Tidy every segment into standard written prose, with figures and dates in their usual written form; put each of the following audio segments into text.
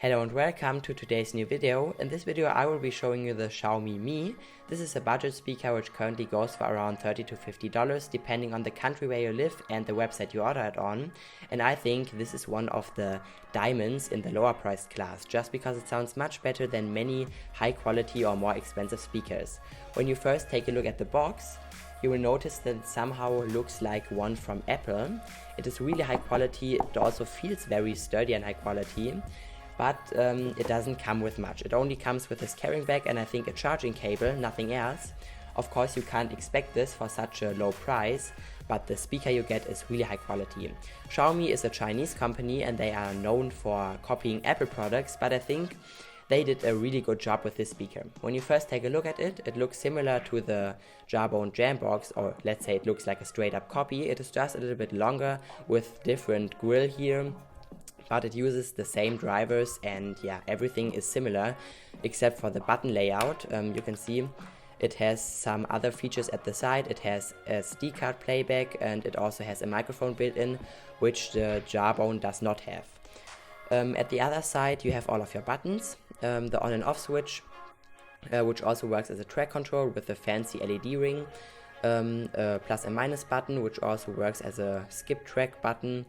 Hello and welcome to today's new video. In this video I will be showing you the Xiaomi Mi. This is a budget speaker which currently goes for around $30 to $50 depending on the country where you live and the website you order it on. And I think this is one of the diamonds in the lower priced class, just because it sounds much better than many high quality or more expensive speakers. When you first take a look at the box, you will notice that it somehow looks like one from Apple. It is really high quality, it also feels very sturdy and high quality. But it doesn't come with much. It only comes with this carrying bag and I think a charging cable, nothing else. Of course you can't expect this for such a low price, but the speaker you get is really high quality. Xiaomi is a Chinese company and they are known for copying Apple products, but I think they did a really good job with this speaker. When you first take a look at it, it looks similar to the Jawbone Jambox, or let's say it looks like a straight up copy. It is just a little bit longer with different grill here. But it uses the same drivers and yeah, everything is similar except for the button layout. You can see it has some other features at the side. It has a SD card playback and it also has a microphone built in, which the Jawbone does not have. At the other side you have all of your buttons, the on and off switch, which also works as a track control with a fancy LED ring, a plus and minus button which also works as a skip track button,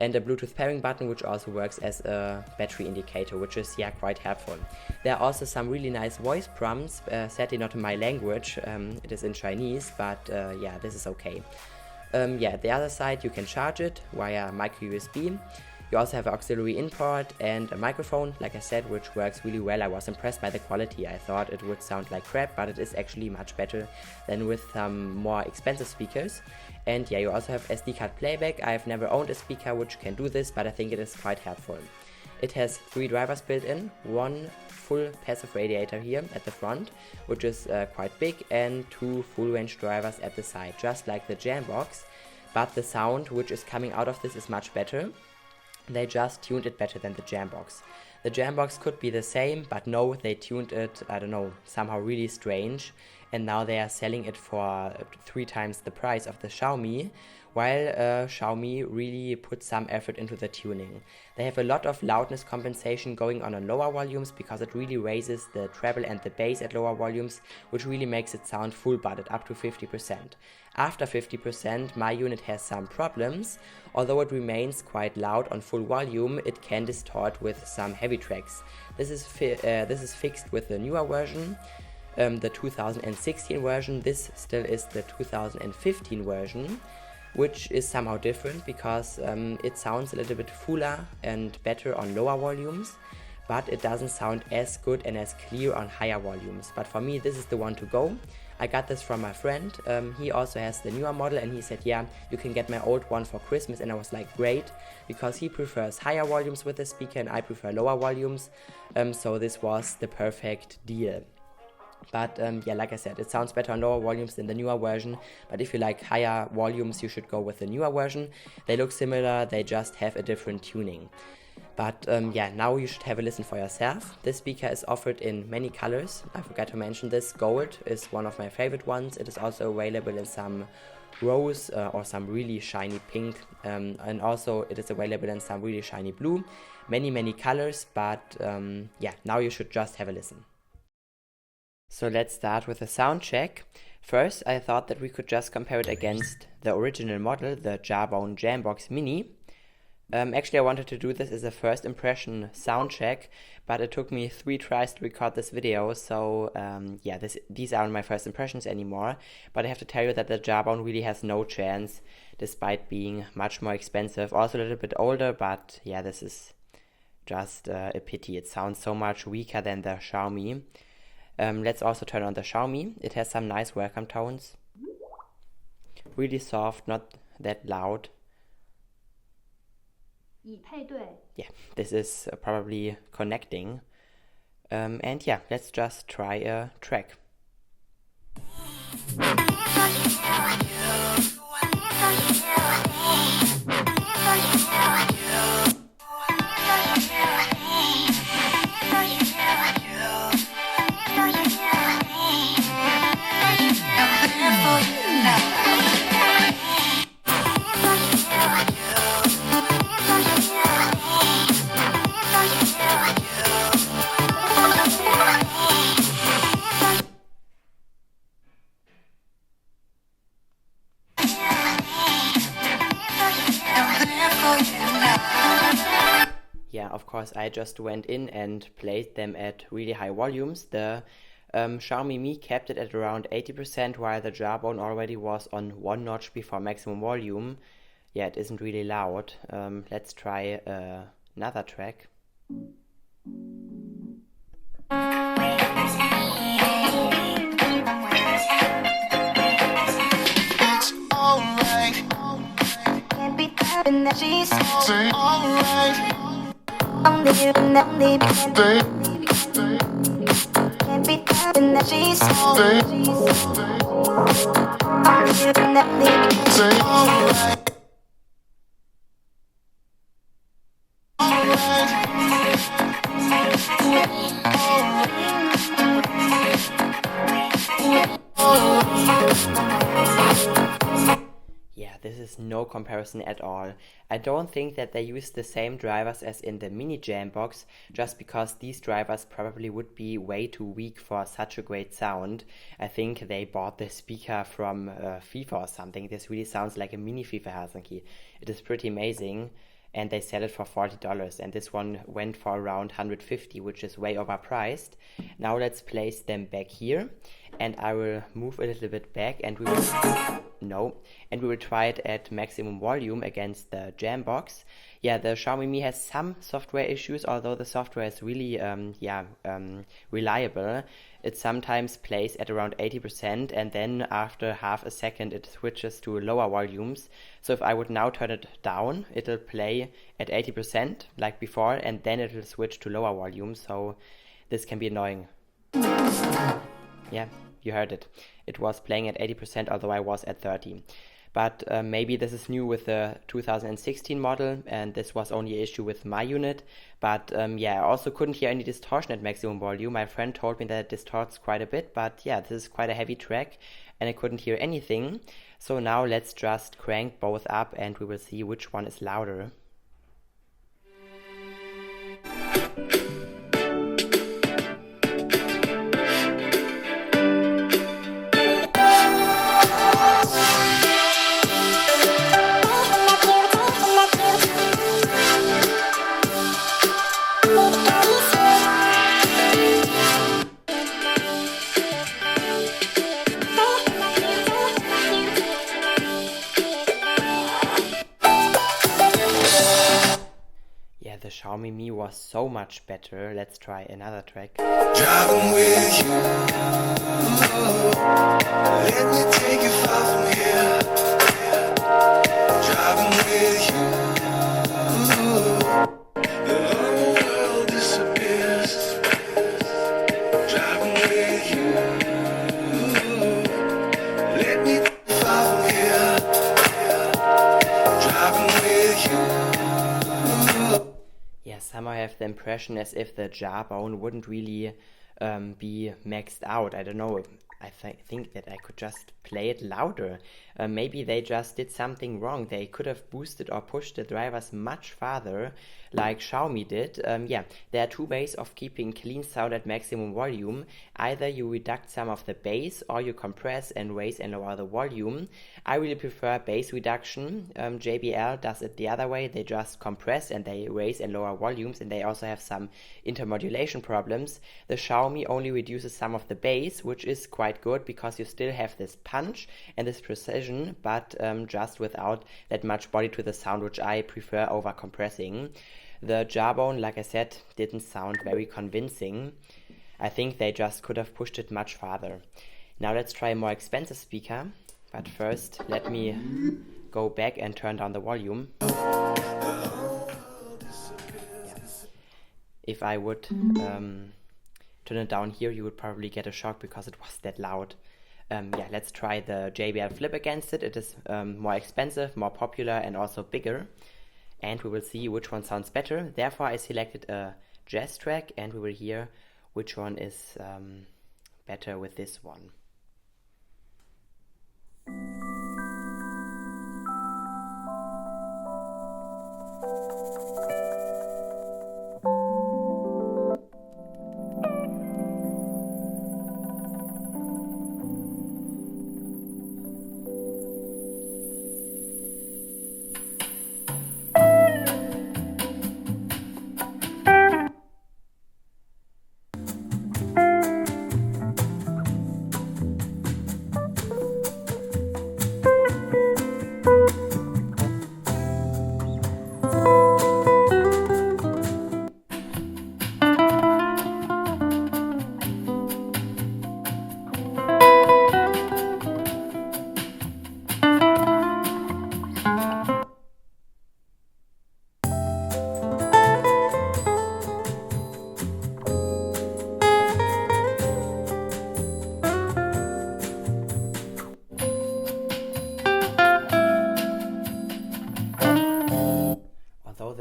and a Bluetooth pairing button which also works as a battery indicator, which is quite helpful. There are also some really nice voice prompts, sadly not in my language, it is in Chinese, but this is okay. At the other side you can charge it via micro USB. You also have an auxiliary in port and a microphone, like I said, which works really well. I was impressed by the quality. I thought it would sound like crap, but it is actually much better than with some more expensive speakers. And you also have SD card playback. I've never owned a speaker which can do this, but I think it is quite helpful. It has 3 drivers built in, one full passive radiator here at the front, which is quite big, and 2 full range drivers at the side, just like the Jambox. But the sound which is coming out of this is much better. They just tuned it better than the Jambox. The Jambox could be the same, but no, they tuned it, I don't know, somehow really strange. And now they are selling it for 3 times the price of the Xiaomi, while Xiaomi really put some effort into the tuning. They have a lot of loudness compensation going on lower volumes because it really raises the treble and the bass at lower volumes, which really makes it sound full butted up to 50%. After 50%, my unit has some problems. Although it remains quite loud on full volume, it can distort with some heavy tracks. This is fixed with the newer version. The 2016 version. This still is the 2015 version, which is somehow different because it sounds a little bit fuller and better on lower volumes, but it doesn't sound as good and as clear on higher volumes. But for me, this is the one to go. I got this from my friend. He also has the newer model and he said, yeah, you can get my old one for Christmas, and I was like, great, because he prefers higher volumes with the speaker and I prefer lower volumes, so this was the perfect deal. But like I said, it sounds better on lower volumes than the newer version, but if you like higher volumes you should go with the newer version. They look similar, they just have a different tuning. But now you should have a listen for yourself. This speaker is offered in many colors. I forgot to mention this. Gold is one of my favorite ones. It is also available in some rose or some really shiny pink, and also it is available in some really shiny blue. Many colors, but now you should just have a listen. So let's start with a sound check. First, I thought that we could just compare it against the original model, the Jawbone Jambox Mini. Actually, I wanted to do this as a first impression sound check, but it took me 3 tries to record this video, so these aren't my first impressions anymore. But I have to tell you that the Jawbone really has no chance, despite being much more expensive. Also a little bit older, but this is just a pity. It sounds so much weaker than the Xiaomi. Let's also turn on the Xiaomi. It has some nice welcome tones. Really soft, not that loud. Yeah, this is probably connecting. Let's just try a track. yeah, of course, I just went in and played them at really high volumes. The Xiaomi Mi kept it at around 80%, while the Jawbone already was on one notch before maximum volume. Yeah, it isn't really loud. Let's try another track. It's alright. Can't be having that she's alright. Only you and only can't be having that she's alright. Only you and only Yeah, this is no comparison at all. I don't think that they use the same drivers as in the mini Jambox, just because these drivers probably would be way too weak for such a great sound. I think they bought the speaker from FIFA or something. This really sounds like a mini FIFA Helsinki. It is pretty amazing, and they sell it for $40, and this one went for around $150, which is way overpriced. Now let's place them back here, and I will move a little bit back, and we will try it at maximum volume against the Jambox. Yeah, the Xiaomi Mi has some software issues, although the software is really reliable. It sometimes plays at around 80%, and then after half a second it switches to lower volumes. So if I would now turn it down, it'll play at 80% like before, and then it'll switch to lower volumes, so this can be annoying. Yeah, you heard it. It was playing at 80%, although I was at 30. But maybe this is new with the 2016 model, and this was only an issue with my unit. But yeah, I also couldn't hear any distortion at maximum volume. My friend told me that it distorts quite a bit, but yeah, this is quite a heavy track, and I couldn't hear anything. So now let's just crank both up, and we will see which one is louder. The Xiaomi Mi was so much better. Let's try another track. Driving with you. Let me take you far from here. Driving with you. The whole world disappears. Driving with you. Let me take you far from here. Driving with you. Yeah, somehow I have the impression as if the Jawbone wouldn't really be maxed out. I don't know. I think that I could just play it louder. Maybe they just did something wrong. They could have boosted or pushed the drivers much farther, like Xiaomi did. Yeah, there are two ways of keeping clean sound at maximum volume. Either you reduct some of the bass, or you compress and raise and lower the volume. I really prefer bass reduction. JBL does it the other way. They just compress and they raise and lower volumes, and they also have some intermodulation problems. The Xiaomi only reduces some of the bass, which is quite good because you still have this punch and this precision, but just without that much body to the sound, which I prefer over compressing. The Jawbone, like I said, didn't sound very convincing. I think they just could have pushed it much farther. Now let's try a more expensive speaker, but first let me go back and turn down the volume. Yeah. If I would turn it down here, you would probably get a shock because it was that loud. Yeah, let's try the JBL Flip against it. It is more expensive, more popular, and also bigger. And we will see which one sounds better. Therefore, I selected a jazz track, and we will hear which one is better with this one.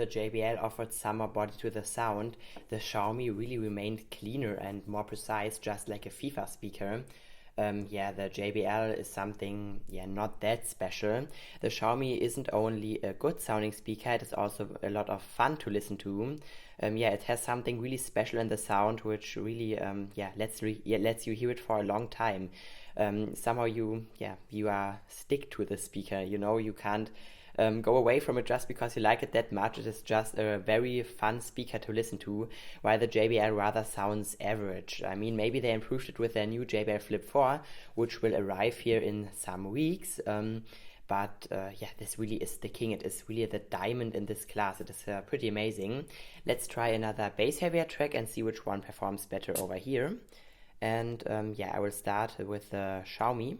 the JBL offered some more body to the sound, the Xiaomi really remained cleaner and more precise, just like a FIFA speaker. Yeah, the JBL is something, not that special. The Xiaomi isn't only a good sounding speaker, it is also a lot of fun to listen to. It has something really special in the sound, which really, lets you hear it for a long time. Somehow you are stick to the speaker, you can't go away from it just because you like it that much. It is just a very fun speaker to listen to, while the JBL rather sounds average. I mean, maybe they improved it with their new JBL Flip 4, which will arrive here in some weeks. But this really is the king. It is really the diamond in this class. It is pretty amazing. Let's try another bass heavier track and see which one performs better over here. And I will start with the Xiaomi.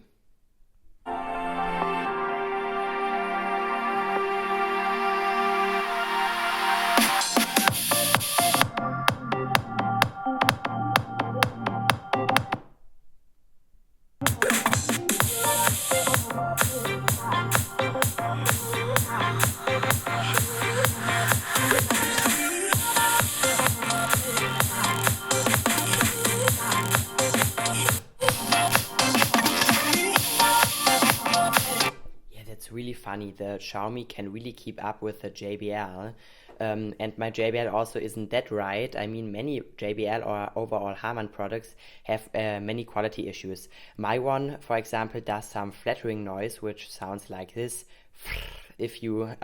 Really funny. The Xiaomi can really keep up with the JBL, and my JBL also isn't that right. I mean, many JBL or overall Harman products have many quality issues. My one, for example, does some flattering noise, which sounds like this. If you,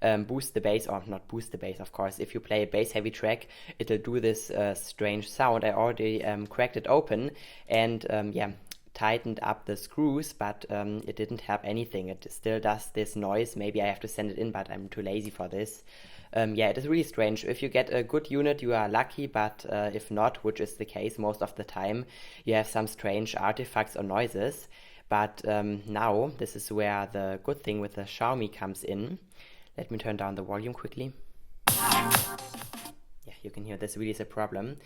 boost the bass, or not boost the bass, of course, if you play a bass heavy track, it'll do this strange sound. I already cracked it open and tightened up the screws, but it didn't have anything. It still does this noise. Maybe I have to send it in, but I'm too lazy for this. It is really strange. If you get a good unit, you are lucky, but if not, which is the case most of the time, you have some strange artifacts or noises. But now, this is where the good thing with the Xiaomi comes in. Let me turn down the volume quickly. Yeah, you can hear this really is a problem.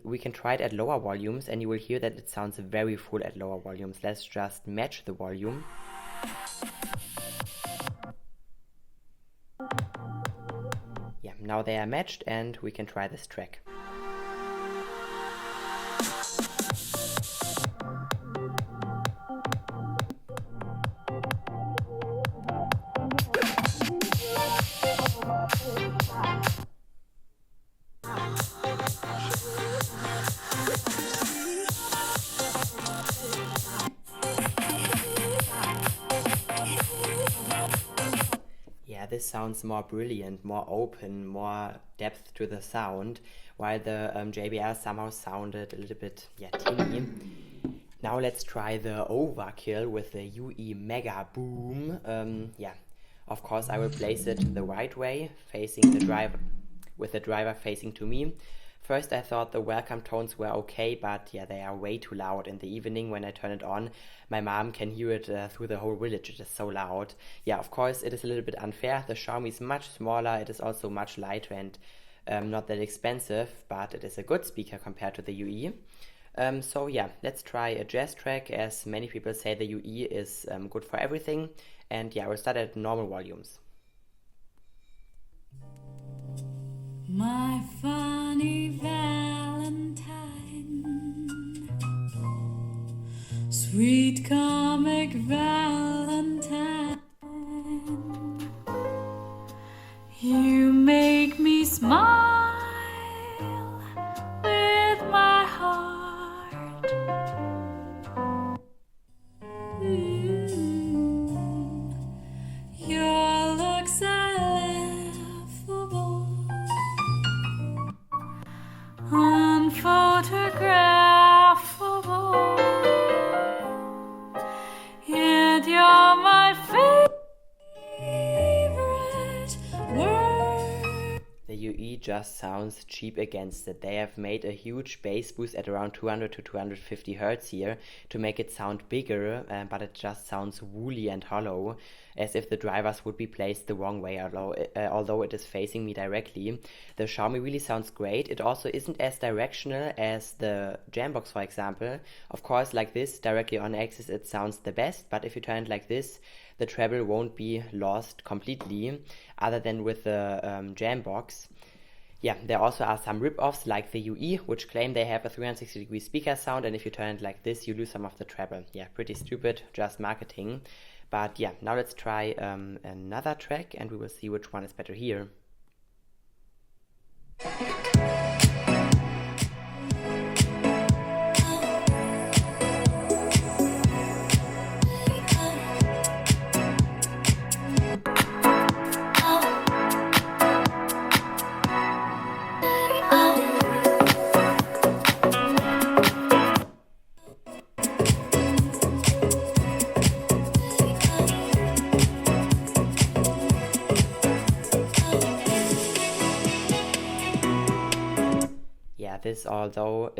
We can try it at lower volumes and you will hear that it sounds very full at lower volumes. Let's just match the volume. Yeah, now they are matched and we can try this track. This sounds more brilliant, more open, more depth to the sound, while the JBL somehow sounded a little bit tinny. Now let's try the overkill with the UE Mega Boom. Of course I will place it the right way, facing the driver, with the driver facing to me. First I thought the welcome tones were okay, but they are way too loud. In the evening when I turn it on, my mom can hear it through the whole village. It is so loud. Of course it is a little bit unfair. The Xiaomi is much smaller, it is also much lighter and not that expensive, but it is a good speaker compared to the UE. Let's try a jazz track, as many people say the UE is good for everything. And we'll start at normal volumes. My funny Valentine, sweet comic Valentine, you make me smile with my heart. Your looks are laughable, unphotographable, yet you're my favorite word. The UE just sounds cheap against it. They have made a huge bass boost at around 200 to 250 Hertz here to make it sound bigger, but it just sounds woolly and hollow. as if the drivers would be placed the wrong way, although it is facing me directly. The Xiaomi really sounds great. It also isn't as directional as the Jambox, for example. Of course, like this, directly on axis, it sounds the best, but if you turn it like this, the treble won't be lost completely, other than with the Jambox. Yeah, there also are some rip-offs like the UE, which claim they have a 360-degree speaker sound, and if you turn it like this, you lose some of the treble. Yeah, pretty stupid, just marketing. But yeah, now let's try another track, and we will see which one is better here. Although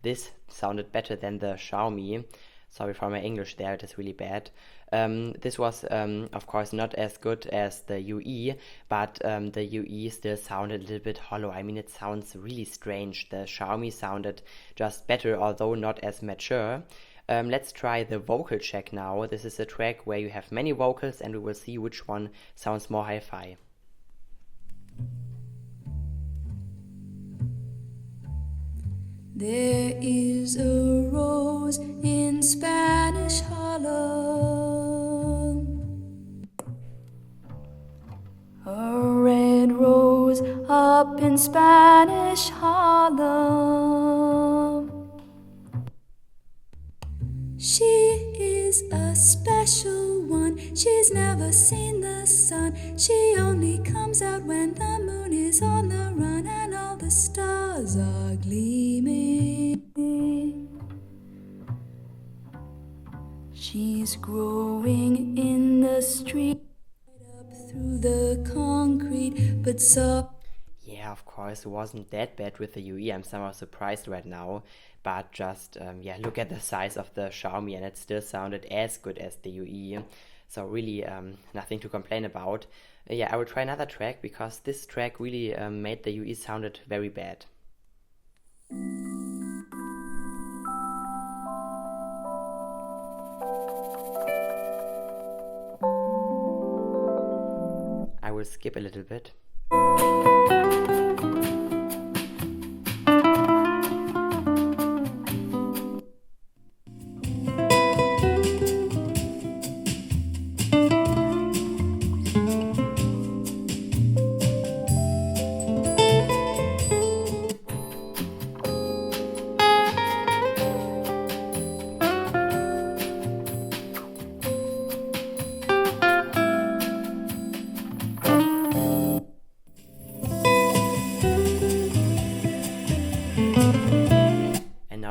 this sounded better than the Xiaomi. Sorry for my English there, it is really bad. This was of course not as good as the UE, but the UE still sounded a little bit hollow. I mean, it sounds really strange. The Xiaomi sounded just better, although not as mature. Let's try the vocal check now. This is a track where you have many vocals, and we will see which one sounds more hi-fi. There is a rose in Spanish Harlem, a red rose up in Spanish Harlem. She is a special one, she's never seen the sun. She only comes out when the moon is on the run and all the stars are gleaming. She's growing in the street, up through the concrete, but so... Yeah, of course, it wasn't that bad with the UE. I'm somehow surprised right now. But just, yeah, look at the size of the Xiaomi, and it still sounded as good as the UE. So really nothing to complain about. Yeah, I will try another track, because this track really made the UE sounded very bad. I will skip a little bit.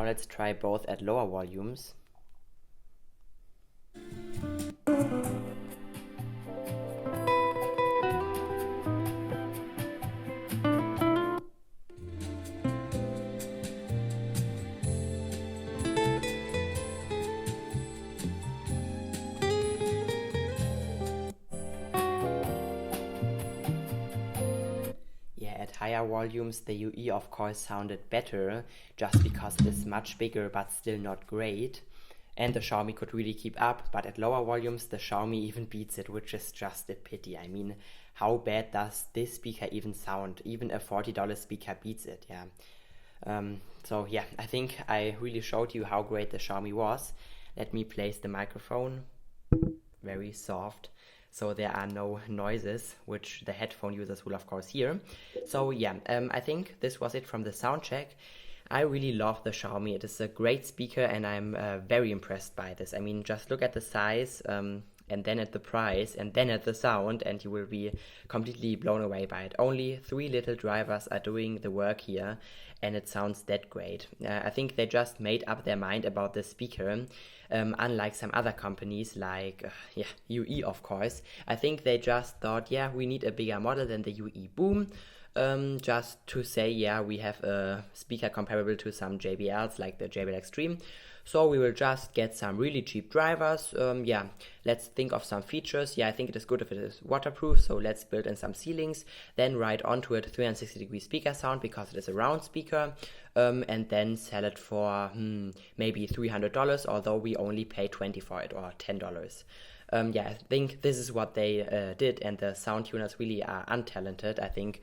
Let's try both at lower volumes. Higher volumes, the UE of course sounded better, just because it is much bigger but still not great. And the Xiaomi could really keep up, but at lower volumes the Xiaomi even beats it, which is just a pity. I mean, how bad does this speaker even sound? Even a $40 speaker beats it, yeah. So yeah, I think I really showed you how great the Xiaomi was. Let me place the microphone. Very soft, so there are no noises, which the headphone users will of course hear. So yeah, I think this was it from the sound check. I really love the Xiaomi. It is a great speaker, and I'm very impressed by this. I mean, just look at the size, and then at the price, and then at the sound, and you will be completely blown away by it. Only 3 little drivers are doing the work here, and it sounds that great. I think they just made up their mind about the speaker, unlike some other companies like UE, of course. I think they just thought, yeah, we need a bigger model than the UE. Boom. just to say, yeah, we have a speaker comparable to some JBLs like the JBL Extreme. So we will just get some really cheap drivers. Yeah, let's think of some features. Yeah, I think it is good if it is waterproof, so let's build in some ceilings. Then write onto it 360-degree speaker sound because it is a round speaker. And then sell it for maybe $300, although we only pay $20 for it, or $10. Yeah, I think this is what they did, and the sound tuners really are untalented. I think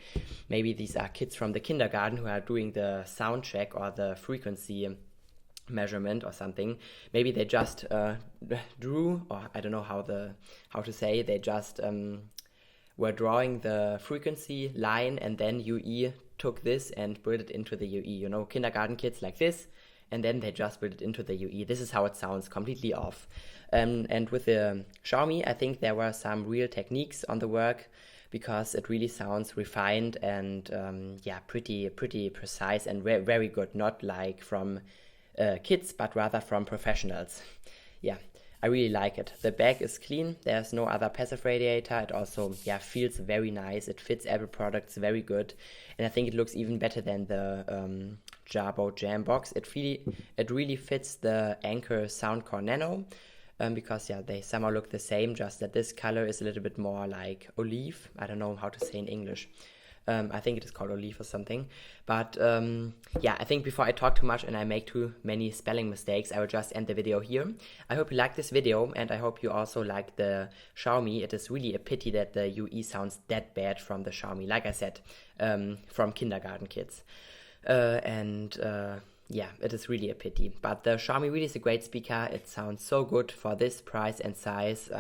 maybe these are kids from the kindergarten who are doing the sound check or the frequency measurement or something. Maybe they just drew, or I don't know how to say, they just were drawing the frequency line, and then UE took this and put it into the UE. You know, kindergarten kids like this, and then they just put it into the UE. This is how it sounds, completely off. And with the Xiaomi, I think there were some real techniques on the work, because it really sounds refined and yeah, pretty precise and very good. Not like from kids, but rather from professionals. Yeah, I really like it. The back is clean. There's no other passive radiator. It also, yeah, feels very nice. It fits every product very good, and I think it looks even better than the Jabo Jam box. It really fits the Anker Soundcore Nano, because yeah, they somehow look the same, just that this color is a little bit more like olive. I don't know how to say in English. I think it is called olive or something. But yeah, I think before I talk too much and I make too many spelling mistakes, I will just end the video here. I hope you liked this video, and I hope you also like the Xiaomi. It is really a pity that the UE sounds that bad from the Xiaomi, like I said, from kindergarten kids. Yeah, it is really a pity. But the Xiaomi really is a great speaker. It sounds so good for this price and size.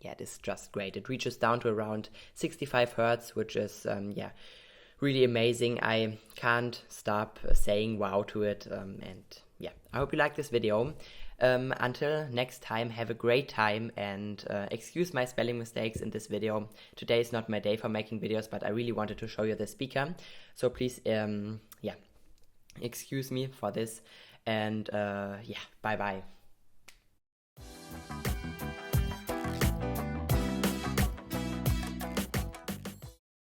Yeah, it is just great. It reaches down to around 65 Hertz, which is, yeah, really amazing. I can't stop saying wow to it. And yeah, I hope you like this video. Until next time, have a great time, and excuse my spelling mistakes in this video. Today is not my day for making videos, but I really wanted to show you the speaker. So please, yeah, excuse me for this. And yeah, bye-bye.